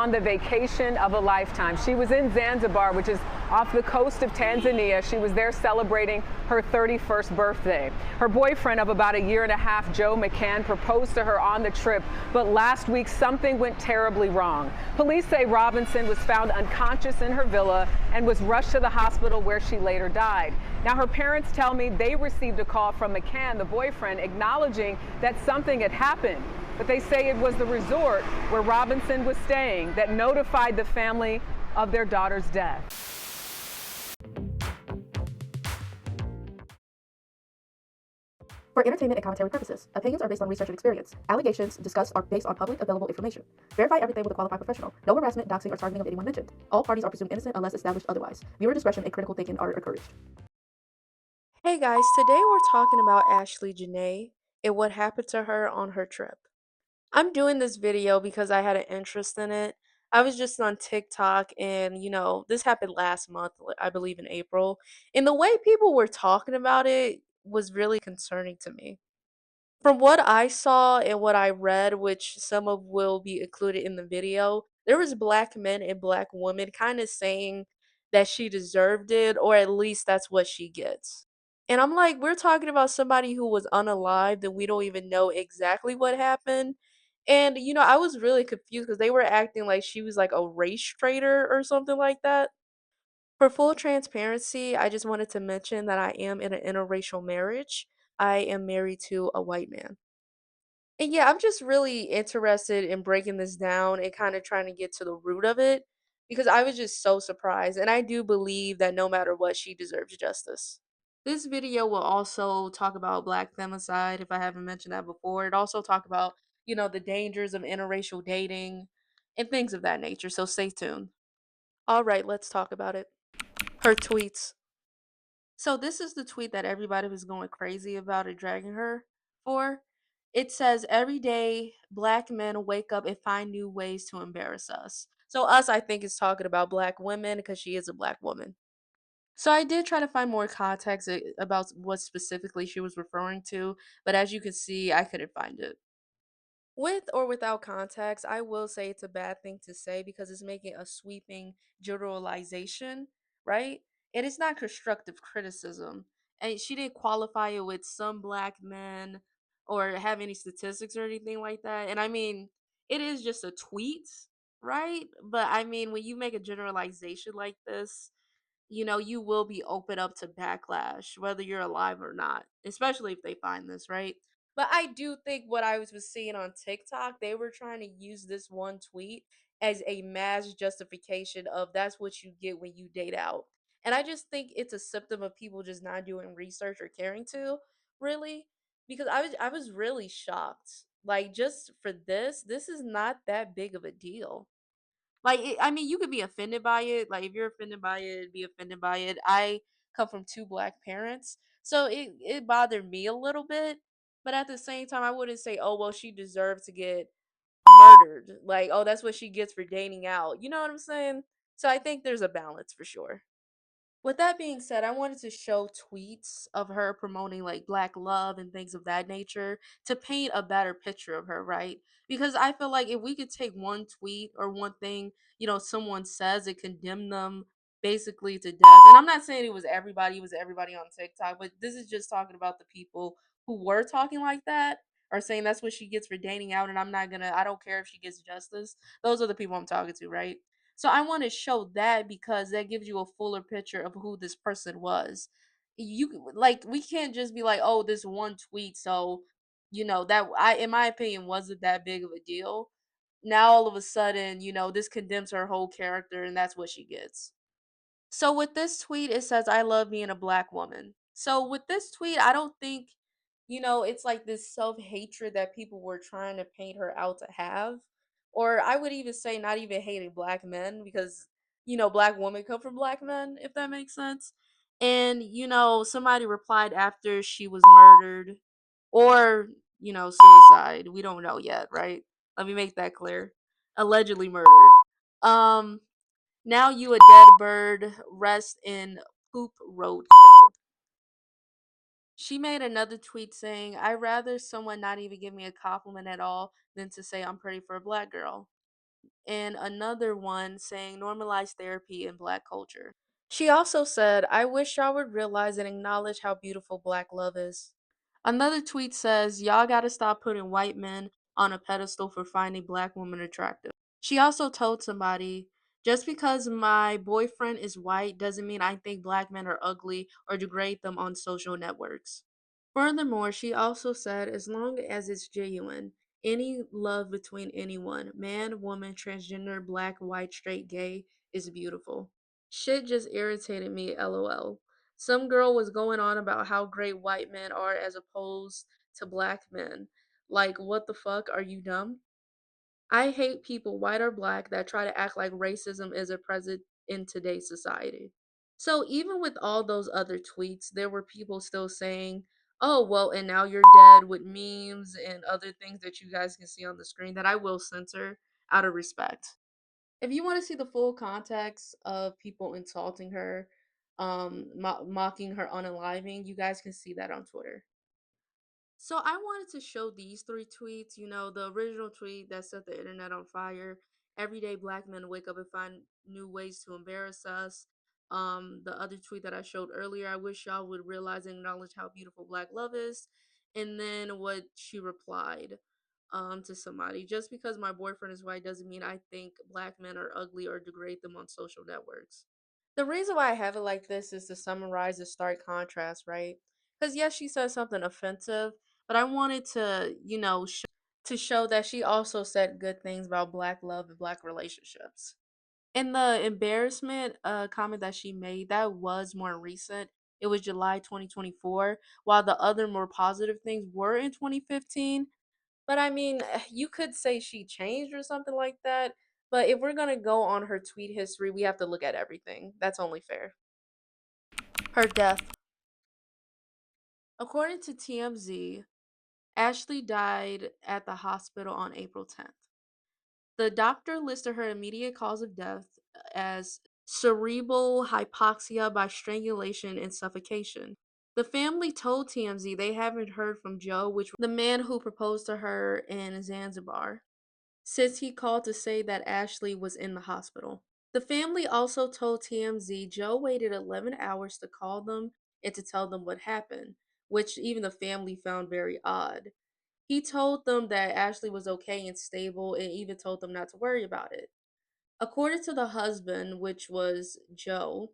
On the vacation of a lifetime. She was in Zanzibar, which is off the coast of Tanzania. She was there celebrating her 31st birthday. Her boyfriend of about a year and a half, Joe McCann, proposed to her on the trip, but last week something went terribly wrong. Police say Robinson was found unconscious in her villa and was rushed to the hospital where she later died. Now, her parents tell me they received a call from McCann, the boyfriend, acknowledging that something had happened. But they say it was the resort where Robinson was staying that notified the family of their daughter's death. For entertainment and commentary purposes, opinions are based on research and experience. Allegations discussed are based on public available information. Verify everything with a qualified professional. No harassment, doxing, or targeting of anyone mentioned. All parties are presumed innocent unless established otherwise. Viewer discretion and critical thinking are encouraged. Hey guys, today we're talking about Ashlee Jenae and what happened to her on her trip. I'm doing this video because I had an interest in it. I was just on TikTok and this happened last month, I believe in April. And the way people were talking about it was really concerning to me. From what I saw and what I read, which some of will be included in the video, there was black men and black women kind of saying that she deserved it, or at least that's what she gets. And I'm like, we're talking about somebody who was unalived and we don't even know exactly what happened. And I was really confused because they were acting like she was like a race traitor or something like that. For full transparency, I just wanted to mention that I am in an interracial marriage. I am married to a white man. And yeah, I'm just really interested in breaking this down and kind of trying to get to the root of it because I was just so surprised. And I do believe that no matter what, she deserves justice. This video will also talk about black femicide, if I haven't mentioned that before. It also talk about, the dangers of interracial dating and things of that nature. So stay tuned. All right, let's talk about it. Her tweets. So this is the tweet that everybody was going crazy about and dragging her for. It says, "Every day, black men wake up and find new ways to embarrass us." So us, I think, is talking about black women because she is a black woman. So I did try to find more context about what specifically she was referring to, but as you can see, I couldn't find it. With or without context, I will say it's a bad thing to say because it's making a sweeping generalization, right? And it's not constructive criticism. And she didn't qualify it with some black men or have any statistics or anything like that. And I mean, it is just a tweet, right? But I mean, when you make a generalization like this, you will be open up to backlash, whether you're alive or not, especially if they find this, right? But I do think what I was seeing on TikTok, they were trying to use this one tweet as a mass justification of that's what you get when you date out. And I just think it's a symptom of people just not doing research or caring to, really, because I was really shocked. Like just for this is not that big of a deal. Like, I mean, you could be offended by it. Like, if you're offended by it, be offended by it. I come from two black parents, so it bothered me a little bit. But at the same time, I wouldn't say, oh, well, she deserves to get murdered. Like, oh, that's what she gets for dating out. You know what I'm saying? So I think there's a balance for sure. With that being said, I wanted to show tweets of her promoting like black love and things of that nature to paint a better picture of her, right? Because I feel like if we could take one tweet or one thing, someone says and condemn them basically to death. And I'm not saying it was everybody on TikTok, but this is just talking about the people who were talking like that or saying that's what she gets for dating out and I don't care if she gets justice. Those are the people I'm talking to, right? So I want to show that because that gives you a fuller picture of who this person was. Like we can't just be like, "Oh, this one tweet." So, that I in my opinion wasn't that big of a deal. Now all of a sudden, this condemns her whole character and that's what she gets. So with this tweet, it says, "I love being a black woman." So with this tweet, I don't think, it's like this self hatred that people were trying to paint her out to have. Or I would even say not even hating black men because, black women come from black men, if that makes sense. And, somebody replied after she was murdered or, suicide. We don't know yet, right? Let me make that clear. Allegedly murdered. Um, Now you a dead bird, rest in poop roadkill. She made another tweet saying, "I'd rather someone not even give me a compliment at all than to say I'm pretty for a black girl." and another one saying normalize therapy in Black culture. She also said, I wish y'all would realize and acknowledge how beautiful Black love is. Another tweet says, y'all gotta stop putting white men on a pedestal for finding Black women attractive. She also told somebody, just because my boyfriend is white doesn't mean I think Black men are ugly or degrade them on social networks. Furthermore, she also said, as long as it's genuine, any love between anyone, man, woman, transgender, Black, white, straight, gay, is beautiful. Shit just irritated me, lol. Some girl was going on about how great white men are as opposed to Black men. Like, what the fuck? Are you dumb? I hate people, white or Black, that try to act like racism is a present in today's society. So even with all those other tweets, there were people still saying, oh, well, and now you're dead, with memes and other things that you guys can see on the screen that I will censor out of respect. If you want to see the full context of people insulting her, mocking her unaliving, you guys can see that on Twitter. So I wanted to show these three tweets. You know, the original tweet that set the internet on fire. Everyday Black men wake up and find new ways to embarrass us. The other tweet that I showed earlier, I wish y'all would realize and acknowledge how beautiful Black love is. And then what she replied to somebody. Just because my boyfriend is white doesn't mean I think Black men are ugly or degrade them on social networks. The reason why I have it like this is to summarize the stark contrast, right? Because yes, she said something offensive, but I wanted to, to show that she also said good things about Black love and Black relationships. And the embarrassment comment that she made, that was more recent. It was July 2024, while the other more positive things were in 2015. But I mean, you could say she changed or something like that. But if we're gonna go on her tweet history, we have to look at everything. That's only fair. Her death. According to TMZ, Ashlee died at the hospital on April 10th. The doctor listed her immediate cause of death as cerebral hypoxia by strangulation and suffocation. The family told TMZ they haven't heard from Joe, which was the man who proposed to her in Zanzibar, since he called to say that Ashlee was in the hospital. The family also told TMZ Joe waited 11 hours to call them and to tell them what happened, which even the family found very odd. He told them that Ashlee was okay and stable and even told them not to worry about it. According to the husband, which was Joe,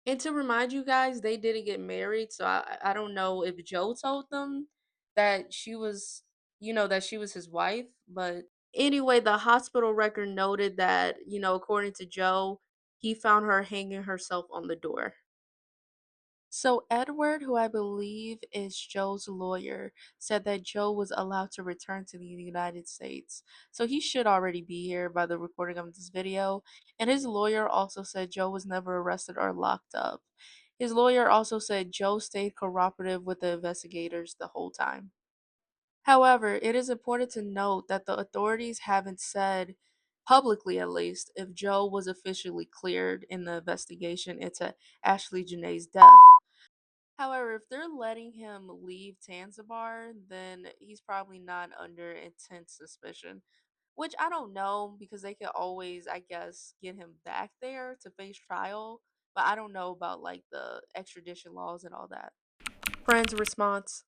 and to remind you guys, they didn't get married, so I don't know if Joe told them that she was, that she was his wife, but anyway, the hospital record noted that, according to Joe, he found her hanging herself on the door. So Edward, who I believe is Joe's lawyer, said that Joe was allowed to return to the United States. So he should already be here by the recording of this video. And his lawyer also said Joe was never arrested or locked up. His lawyer also said Joe stayed cooperative with the investigators the whole time. However, it is important to note that the authorities haven't said, publicly at least, if Joe was officially cleared in the investigation into Ashlee Jenae's death. However, if they're letting him leave Zanzibar, then he's probably not under intense suspicion. Which I don't know because they could always, I guess, get him back there to face trial. But I don't know about like the extradition laws and all that. Friend's response.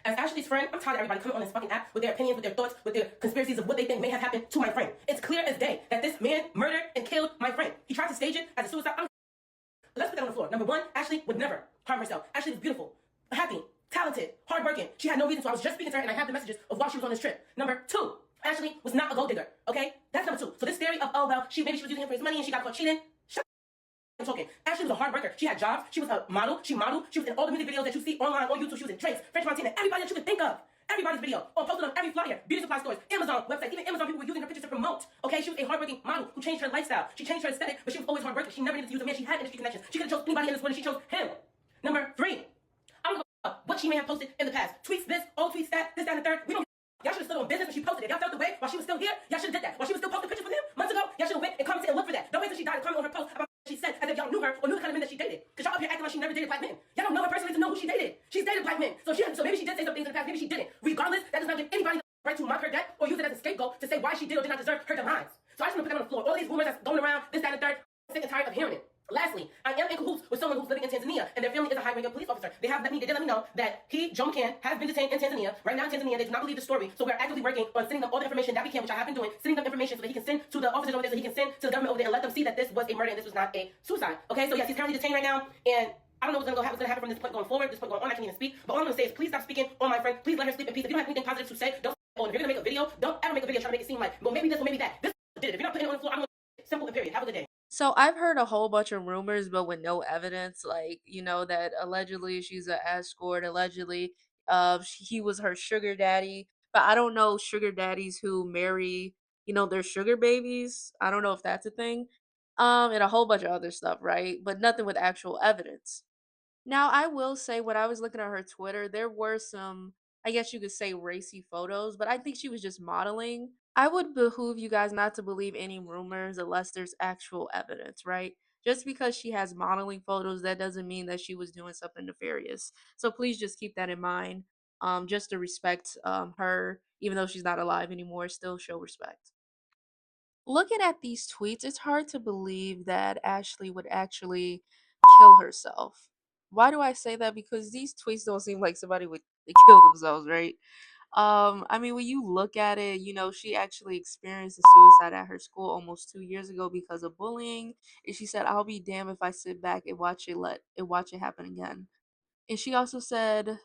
As Ashlee's friend, I'm tired of everybody coming on this fucking app with their opinions, with their thoughts, with their conspiracies of what they think may have happened to my friend. It's clear as day that this man murdered and killed my friend. He tried to stage it as a suicide. Let's put that on the floor. Number one, Ashlee would never harm herself. Ashlee was beautiful, happy, talented, hardworking. She had no reason to. I was just speaking to her and I have the messages of while she was on this trip. Number two, Ashlee was not a gold digger, okay? That's number two. So this theory of, oh, well, maybe she was using him for his money and she got caught cheating. Shut up. Talking. Ashley was a hard worker. She had jobs. She was a model. She modeled. She was in all the music videos that you see online on YouTube. She was in Drake's, French Montana, everybody that you could think of. Everybody's video. Posted on every flyer. Beauty supply stores, Amazon website. Even Amazon people were using her pictures to promote. Okay, she was a hardworking model who changed her lifestyle. She changed her aesthetic, but she was always hardworking. She never needed to use a man. She had industry connections. She could have chose anybody in this world and she chose him. Number three, I don't give a fuck what she may have posted in the past. Tweets this, old tweets that, this, that, and the third. We don't. Y'all should have stood on business when she posted it. Y'all felt the way while she was still here. Y'all should have did that. While she was still posting pictures with him months ago, y'all should have went and commented and looked for that. Don't wait till she died to comment on her post about what she said as if y'all knew her or knew the kind of men that she dated. Because y'all up here acting like she never dated black men. Y'all don't know her personally to know who she dated. She's dated black men. So maybe she did say some things in the past, maybe she didn't. Regardless, that does not give anybody the right to mock her death or use it as a scapegoat. did not deserve her demise. So I just want to put that on the floor. All these rumors that's going around, this, that, and the third, I'm sick and tired of hearing it. Lastly, I am in cahoots with someone who's living in Tanzania, and their family is a high-ranking police officer. They did let me know that Joe McCann, has been detained in Tanzania. Right now in Tanzania, they do not believe the story, so we're actively working on sending them all the information that we can, which I have been doing, sending them information so that he can send to the officers over there, so he can send to the government over there and let them see that this was a murder and this was not a suicide. Okay, so yes, he's currently detained right now, and I don't know what's going to happen from this point going forward, this point going on. I can't even speak. But all I'm going to say is please stop speaking on my friend. Please let her sleep in peace. If you don't have anything positive to say, don't. If you're going to make a video, don't ever make a video trying to make it seem like, well, maybe this or maybe that. This did it. If you're not putting it on the floor, I'm going to simple and period. Have a good day. So I've heard a whole bunch of rumors, but with no evidence, like, that allegedly she's an escort, allegedly he was her sugar daddy. But I don't know sugar daddies who marry, their sugar babies. I don't know if that's a thing. And a whole bunch of other stuff, right? But nothing with actual evidence. Now, I will say when I was looking at her Twitter, there were some, I guess you could say, racy photos, but I think she was just modeling. I would behoove you guys not to believe any rumors unless there's actual evidence, right? Just because she has modeling photos, that doesn't mean that she was doing something nefarious. So please just keep that in mind. Just to respect her, even though she's not alive anymore, still show respect. Looking at these tweets, it's hard to believe that Ashlee would actually kill herself. Why do I say that? Because these tweets don't seem like somebody would kill themselves, right? I mean, when you look at it, she actually experienced a suicide at her school almost 2 years ago because of bullying. And she said, "I'll be damned if I sit back and watch it happen again." And she also said,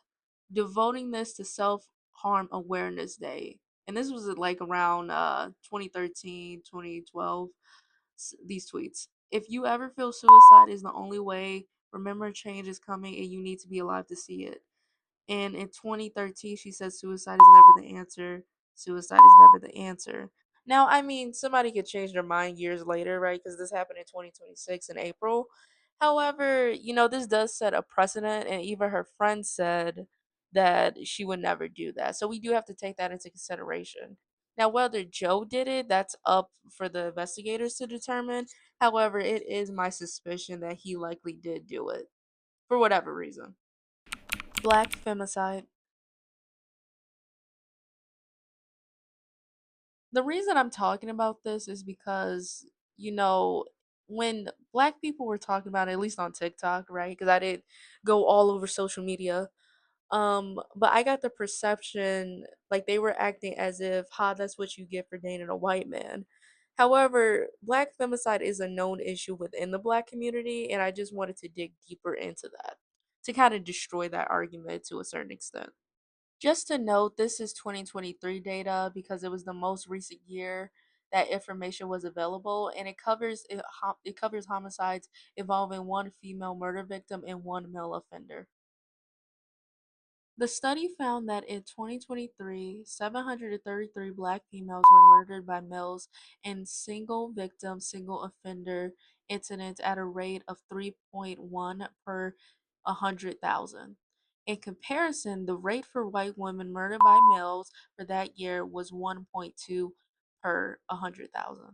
devoting this to self harm awareness day. And this was like around 2013, 2012, these tweets. If you ever feel suicide is the only way, remember change is coming and you need to be alive to see it. And in 2013, she said suicide is never the answer. Suicide is never the answer. Now, I mean, somebody could change their mind years later, right? Because this happened in 2026 in April. However, this does set a precedent, and even her friend said that she would never do that. So we do have to take that into consideration. Now, whether Joe did it, that's up for the investigators to determine. However, it is my suspicion that he likely did do it for whatever reason. Black femicide. The reason I'm talking about this is because, you know, when black people were talking about it, at least on TikTok, right? Because I didn't go all over social media. But I got the perception like they were acting as if, ha, that's what you get for dating a white man. However, black femicide is a known issue within the black community, and I just wanted to dig deeper into that to kind of destroy that argument to a certain extent. Just to note, this is 2023 data because it was the most recent year that information was available, and it covers homicides involving one female murder victim and one male offender. The study found that in 2023, 733 black females were murdered by males in single victim, single offender incidents at a rate of 3.1 per 100,000. In comparison, the rate for white women murdered by males for that year was 1.2 per 100,000.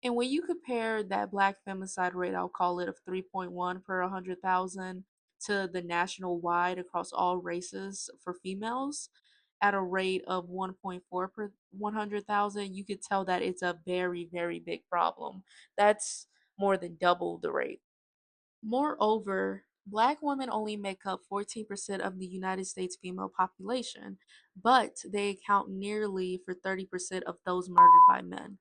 And when you compare that black femicide rate, I'll call it of 3.1 per 100,000 to the national wide across all races for females at a rate of 1.4 per 100,000, you could tell that it's a very, very big problem. That's more than double the rate. Moreover, black women only make up 14% of the United States female population, but they account nearly for 30% of those murdered by men.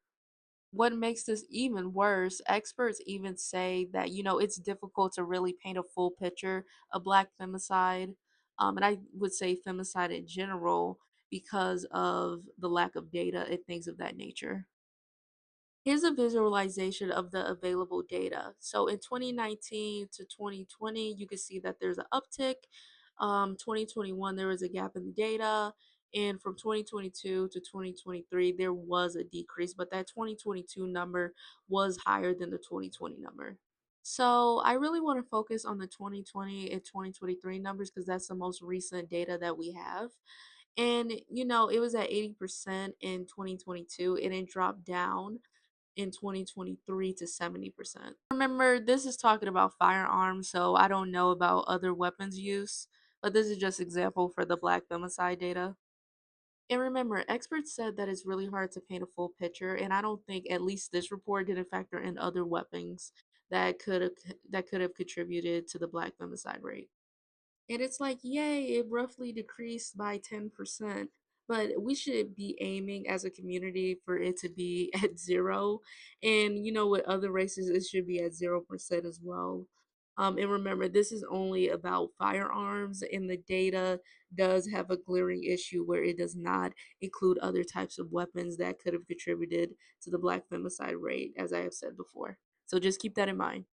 What makes this even worse, experts even say that, it's difficult to really paint a full picture of black femicide. And I would say femicide in general because of the lack of data and things of that nature. Here's a visualization of the available data. So in 2019 to 2020, you can see that there's an uptick. 2021, there was a gap in the data. And from 2022 to 2023, there was a decrease, but that 2022 number was higher than the 2020 number. So I really want to focus on the 2020 and 2023 numbers because that's the most recent data that we have. And, it was at 80% in 2022 and it dropped down in 2023 to 70%. Remember, this is talking about firearms, so I don't know about other weapons use, but this is just example for the black femicide data. And remember, experts said that it's really hard to paint a full picture, and I don't think at least this report didn't factor in other weapons that could have contributed to the black femicide rate. And it's like, yay, it roughly decreased by 10%. But we should be aiming as a community for it to be at zero. And, with other races, it should be at 0% as well. And remember, this is only about firearms, and the data does have a glaring issue where it does not include other types of weapons that could have contributed to the black femicide rate, as I have said before. So just keep that in mind.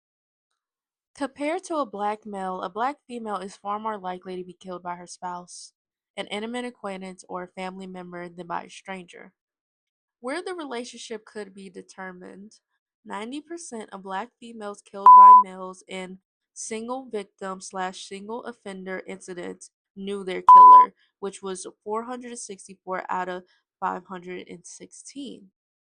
Compared to a black male, a black female is far more likely to be killed by her spouse, an intimate acquaintance, or a family member than by a stranger. Where the relationship could be determined, 90% of black females killed by males in single victim slash single offender incidents knew their killer, which was 464 out of 516.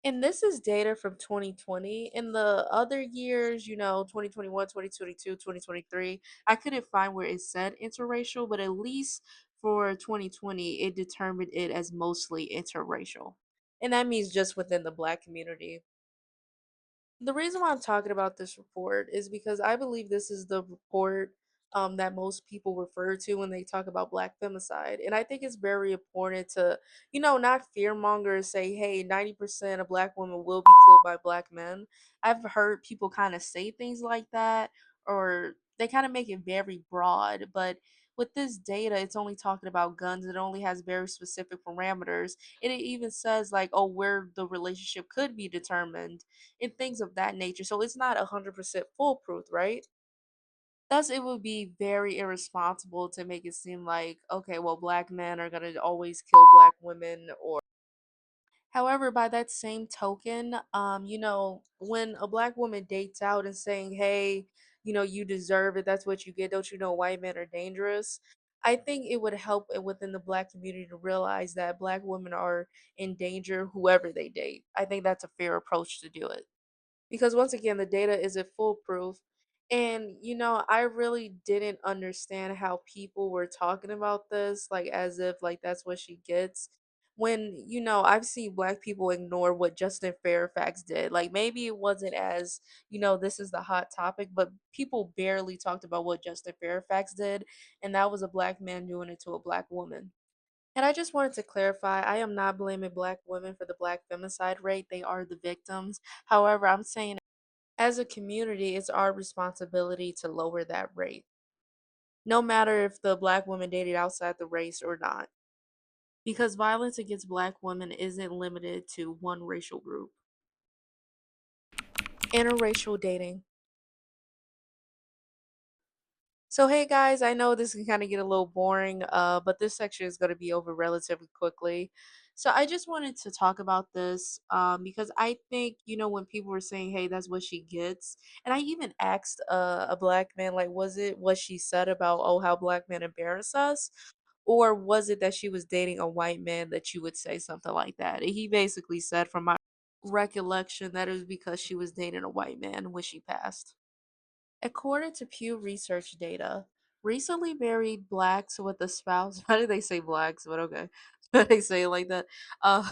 And this is data from 2020. In the other years, 2021, 2022, 2023, I couldn't find where it said interracial, but at least for 2020, it determined it as mostly interracial. And that means just within the black community. The reason why I'm talking about this report is because I believe this is the report that most people refer to when they talk about black femicide. And I think it's very important to, not fearmonger and say, hey, 90% of black women will be killed by black men. I've heard people kind of say things like that, or they kind of make it very broad. But with this data, it's only talking about guns. It only has very specific parameters. And it even says, like, oh, where the relationship could be determined and things of that nature. So it's not 100% foolproof, right? Thus, it would be very irresponsible to make it seem like, okay, well, black men are going to always kill black women. Or however, by that same token, when a black woman dates out and saying, hey, you deserve it, that's what you get, don't you know white men are dangerous? I think it would help within the black community to realize that black women are in danger whoever they date. I think that's a fair approach to do it, because once again the data isn't foolproof. And I really didn't understand how people were talking about this like as if like that's what she gets, when I've seen black people ignore what Justin Fairfax did. Like, maybe it wasn't as, this is the hot topic, but people barely talked about what Justin Fairfax did, and that was a black man doing it to a black woman. And I just wanted to clarify, I am not blaming black women for the black femicide rate. They are the victims. However, I'm saying as a community, it's our responsibility to lower that rate, no matter if the black woman dated outside the race or not. Because violence against black women isn't limited to one racial group. Interracial dating. So hey guys, I know this can kind of get a little boring, but this section is going to be over relatively quickly. So I just wanted to talk about this because I think, when people were saying, hey, that's what she gets. And I even asked a black man, like, was it what she said about, oh, how black men embarrass us? Or was it that she was dating a white man that you would say something like that? And he basically said, from my recollection, that it was because she was dating a white man when she passed. According to Pew Research data, recently married blacks with a spouse, why do they say blacks? But okay, why do they say it like that? Uh,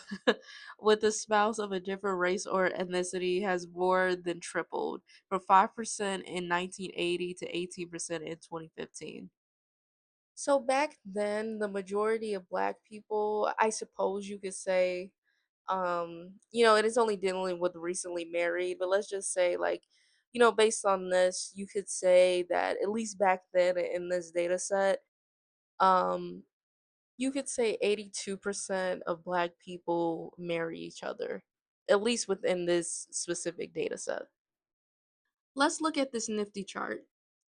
with a spouse of a different race or ethnicity has more than tripled from 5% in 1980 to 18% in 2015. So back then, the majority of black people, I suppose you could say, it is only dealing with recently married, but let's just say, like, based on this, you could say that at least back then in this data set, um, you could say 82% of black people marry each other, at least within this specific data set. Let's look at this nifty chart.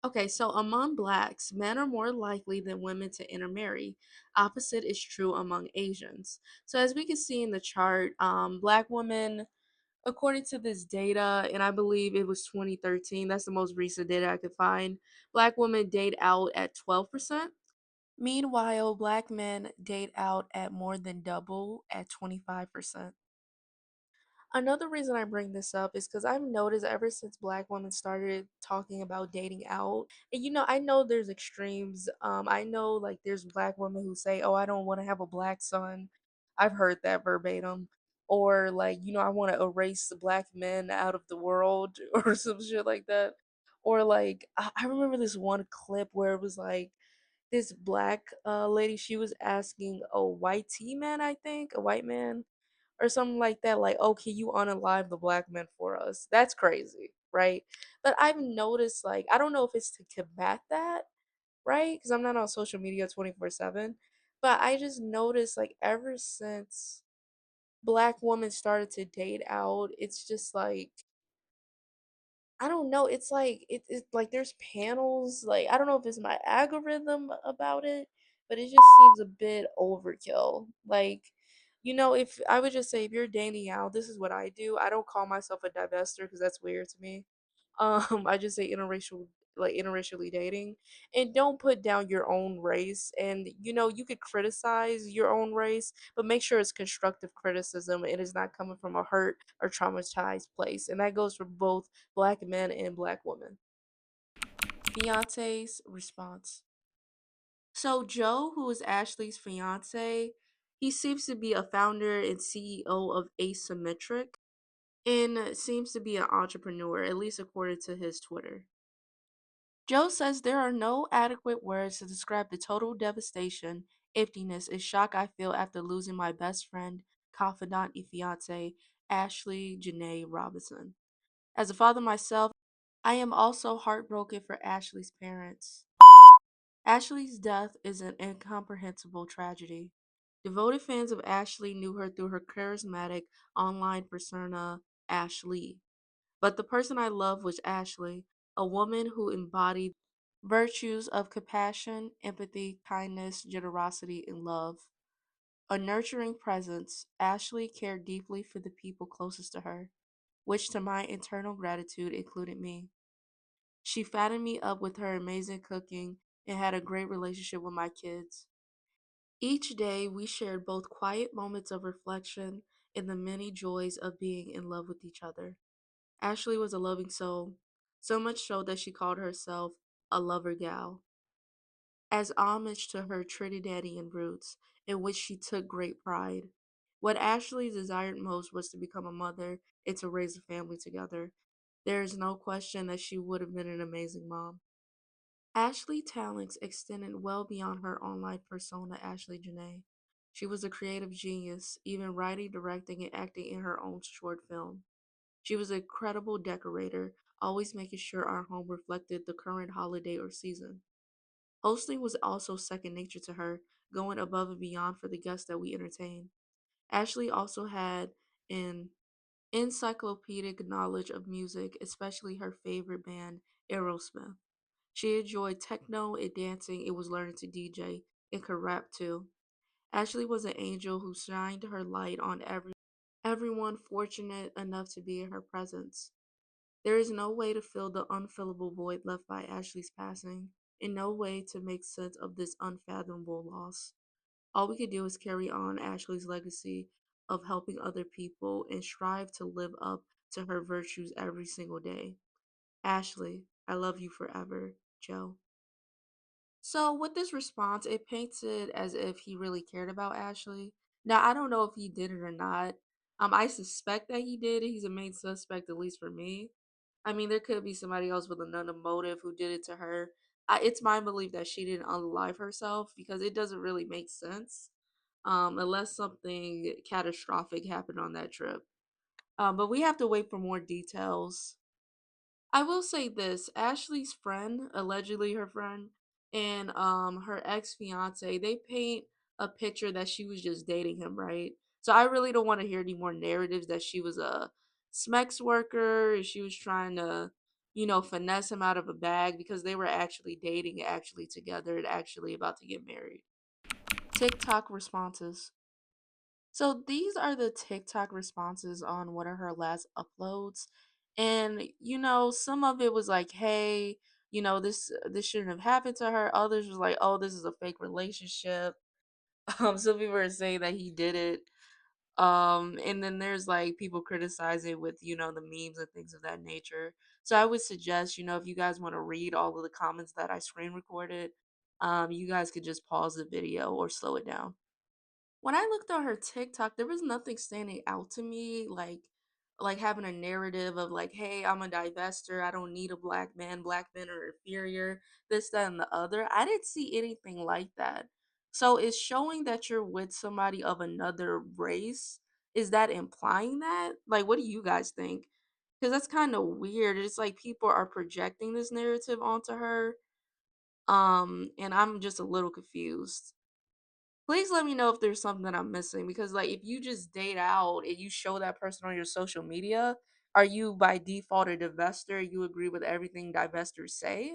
Okay, so among blacks, men are more likely than women to intermarry. Opposite is true among Asians. So as we can see in the chart, black women, according to this data, and I believe it was 2013, that's the most recent data I could find, black women date out at 12%. Meanwhile, black men date out at more than double at 25%. Another reason I bring this up is because I've noticed ever since black women started talking about dating out, and I know there's extremes. I know like there's black women who say, "Oh, I don't want to have a black son. I've heard that verbatim. Or like, I want to erase the black men out of the world or some shit like that. Or like, I remember this one clip where it was like this black lady, she was asking a white T man, I think, a white man or something like that, like, oh, can you unalive the black men for us? That's crazy, right? But I've noticed, like, I don't know if it's to combat that, right? Because I'm not on social media 24/7, but I just noticed, like, ever since black women started to date out, it's just like, I don't know. It's like it's like there's panels. Like I don't know if it's my algorithm about it, but it just seems a bit overkill. Like, if I would just say if you're dating out, this is what I do. I don't call myself a divester because that's weird to me. I just say interracial, like interracially dating, and don't put down your own race. And you could criticize your own race, but make sure it's constructive criticism. It is not coming from a hurt or traumatized place, and that goes for both black men and black women. Fiance's response. So Joe, who is Ashley's fiance, he seems to be a founder and CEO of Asymmetric and seems to be an entrepreneur, at least according to his Twitter. Joe says there are no adequate words to describe the total devastation, emptiness, and shock I feel after losing my best friend, confidant, and fiance, Ashlee Jenae Robinson. As a father myself, I am also heartbroken for Ashlee's parents. Ashlee's death is an incomprehensible tragedy. Devoted fans of Ashlee knew her through her charismatic online persona, Ashlee. But the person I loved was Ashlee, a woman who embodied virtues of compassion, empathy, kindness, generosity, and love. A nurturing presence, Ashlee cared deeply for the people closest to her, which to my internal gratitude included me. She fattened me up with her amazing cooking and had a great relationship with my kids. Each day, we shared both quiet moments of reflection and the many joys of being in love with each other. Ashlee was a loving soul, so much so that she called herself a lover gal, as homage to her Trinidadian roots, in which she took great pride. What Ashlee desired most was to become a mother and to raise a family together. There is no question that she would have been an amazing mom. Ashlee's talents extended well beyond her online persona, Ashlee Jenae. She was a creative genius, even writing, directing, and acting in her own short film. She was an incredible decorator, always making sure our home reflected the current holiday or season. Hosting was also second nature to her, going above and beyond for the guests that we entertained. Ashlee also had an encyclopedic knowledge of music, especially her favorite band, Aerosmith. She enjoyed techno and dancing and was learning to DJ and could rap too. Ashlee was an angel who shined her light on everyone fortunate enough to be in her presence. There is no way to fill the unfillable void left by Ashlee's passing, and no way to make sense of this unfathomable loss. All we can do is carry on Ashlee's legacy of helping other people and strive to live up to her virtues every single day. Ashlee, I love you forever, Joe. So with this response, it paints it as if he really cared about Ashlee. Now I don't know if he did it or not. I suspect that he did. He's a main suspect, at least for me. I mean, there could be somebody else with another motive who did it to her. It's my belief that she didn't unalive herself because it doesn't really make sense, unless something catastrophic happened on that trip. But we have to wait for more details. I will say this, Ashlee's friend, allegedly her friend, and her ex-fiance, they paint a picture that she was just dating him, right? So I really don't want to hear any more narratives that she was a Smex worker and she was trying to, finesse him out of a bag because they were actually dating, actually together, and actually about to get married. TikTok responses. So these are the TikTok responses on one of her last uploads. And some of it was like, hey, this shouldn't have happened to her. Others was like, oh, this is a fake relationship. Some people were saying that he did it. And then there's like people criticizing with, the memes and things of that nature. So I would suggest, if you guys want to read all of the comments that I screen recorded, you guys could just pause the video or slow it down. When I looked on her TikTok, there was nothing standing out to me like having a narrative of like, hey, I'm a divester, I don't need a black men are inferior, this, that, and the other. I didn't see anything like that. So it's showing that you're with somebody of another race. Is that implying that? Like, what do you guys think? Because that's kind of weird. It's like people are projecting this narrative onto her. And I'm just a little confused. Please let me know if there's something that I'm missing because like if you just date out and you show that person on your social media, are you by default a divester? You agree with everything divestors say?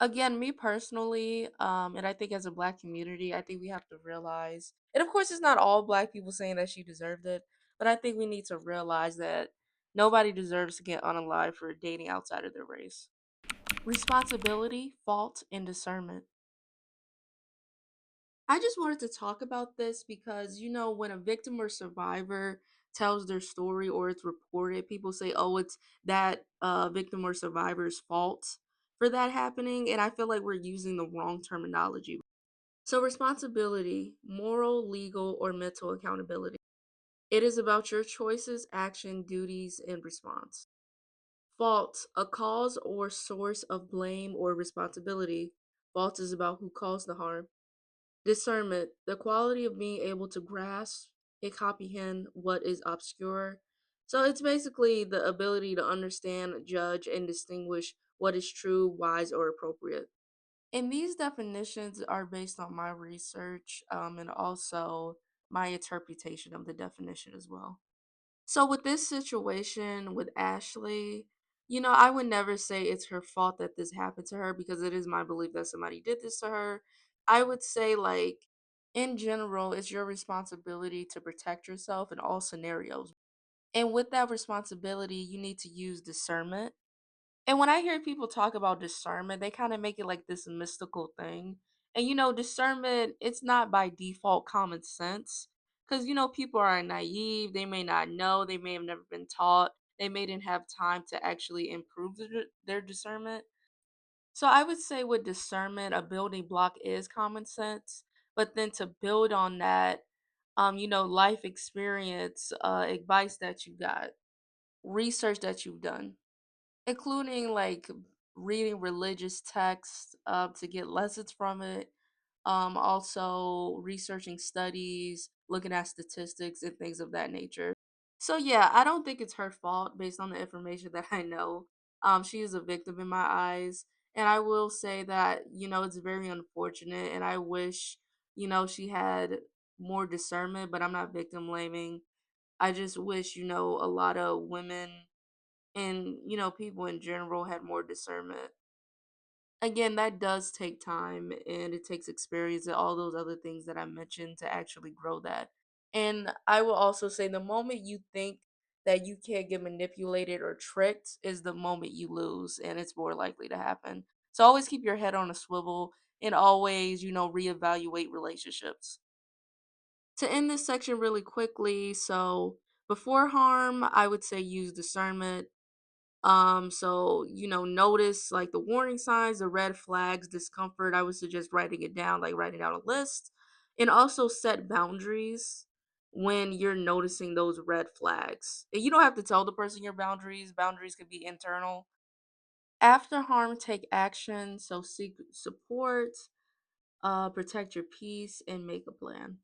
Again, me personally, and I think as a black community, I think we have to realize, and of course it's not all black people saying that she deserved it, but I think we need to realize that nobody deserves to get unalive for dating outside of their race. Responsibility, fault, and discernment. I just wanted to talk about this because, when a victim or survivor tells their story or it's reported, people say, oh, it's that victim or survivor's fault for that happening. And I feel like we're using the wrong terminology. So, responsibility, moral, legal, or mental accountability. It is about your choices, action, duties, and response. Fault, a cause or source of blame or responsibility. Fault is about who caused the harm. Discernment, the quality of being able to grasp and comprehend what is obscure. So it's basically the ability to understand, judge, and distinguish what is true, wise, or appropriate. And these definitions are based on my research and also my interpretation of the definition as well. So with this situation with Ashley, I would never say it's her fault that this happened to her because it is my belief that somebody did this to her. I would say like in general, it's your responsibility to protect yourself in all scenarios. And with that responsibility, you need to use discernment. And when I hear people talk about discernment, they kind of make it like this mystical thing. And discernment, it's not by default common sense. Because, people are naive. They may not know. They may have never been taught. They may didn't have time to actually improve their discernment. So I would say with discernment, a building block is common sense. But then to build on that, life experience, advice that you got, research that you've done, including like reading religious texts to get lessons from it, also researching studies, looking at statistics and things of that nature. So yeah, I don't think it's her fault based on the information that I know. She is a victim in my eyes, and I will say that it's very unfortunate, and I wish she had more discernment. But I'm not victim blaming. I just wish a lot of women and people in general had more discernment. Again, that does take time and it takes experience and all those other things that I mentioned to actually grow that. And I will also say the moment you think that you can't get manipulated or tricked is the moment you lose, and it's more likely to happen. So always keep your head on a swivel and always reevaluate relationships. To end this section really quickly, so before harm, I would say use discernment. So notice like the warning signs, the red flags, discomfort. I would suggest writing it down, like writing down a list, and also set boundaries when you're noticing those red flags. And you don't have to tell the person your boundaries. Boundaries could be internal. After harm, take action. So seek support, protect your peace, and make a plan.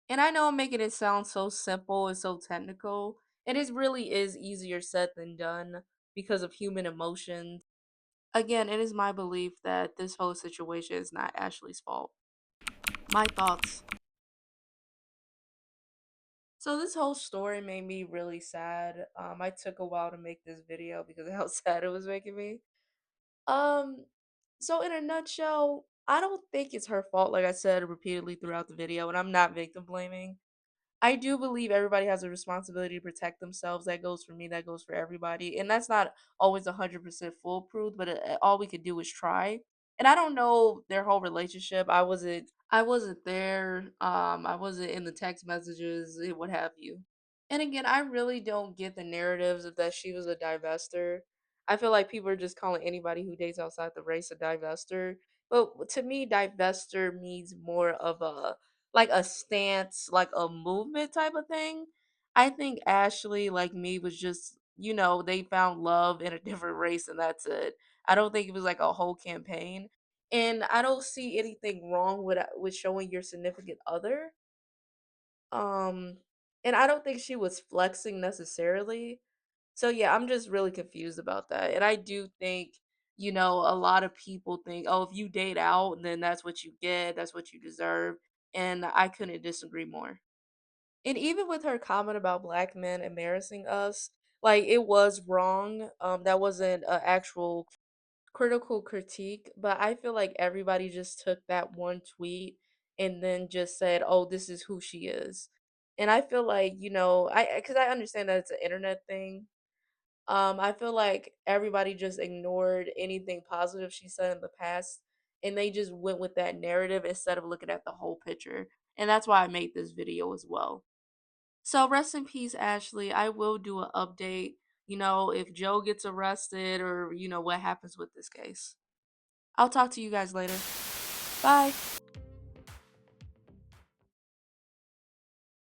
And I know I'm making it sound so simple and so technical. And it really is easier said than done because of human emotions. Again, it is my belief that this whole situation is not Ashley's fault. My thoughts. So this whole story made me really sad. I took a while to make this video because of how sad it was making me. Um, so in a nutshell, I don't think it's her fault, like I said repeatedly throughout the video, and I'm not victim blaming. I do believe everybody has a responsibility to protect themselves. That goes for me, that goes for everybody. And that's not always 100% foolproof, but all we could do is try. And I don't know their whole relationship. I wasn't there. I wasn't in the text messages and what have you. And again, I really don't get the narratives of that she was a divester. I feel like people are just calling anybody who dates outside the race a divester. But to me, divester means more of a like a stance, like a movement type of thing. I think Ashley, like me, was just, they found love in a different race and that's it. I don't think it was like a whole campaign. And I don't see anything wrong with showing your significant other. Um and I don't think she was flexing necessarily. So yeah, I'm just really confused about that. And I do think, a lot of people think, oh, if you date out, then that's what you get, that's what you deserve. And I couldn't disagree more. And even with her comment about black men embarrassing us, like it was wrong. That wasn't an actual critical critique, but I feel like everybody just took that one tweet and then just said, "Oh, this is who she is." And I feel like, because I understand that it's an internet thing. I feel like everybody just ignored anything positive she said in the past, and they just went with that narrative instead of looking at the whole picture. And that's why I made this video as well. So rest in peace, Ashley. I will do an update, if Joe gets arrested or, what happens with this case. I'll talk to you guys later. Bye.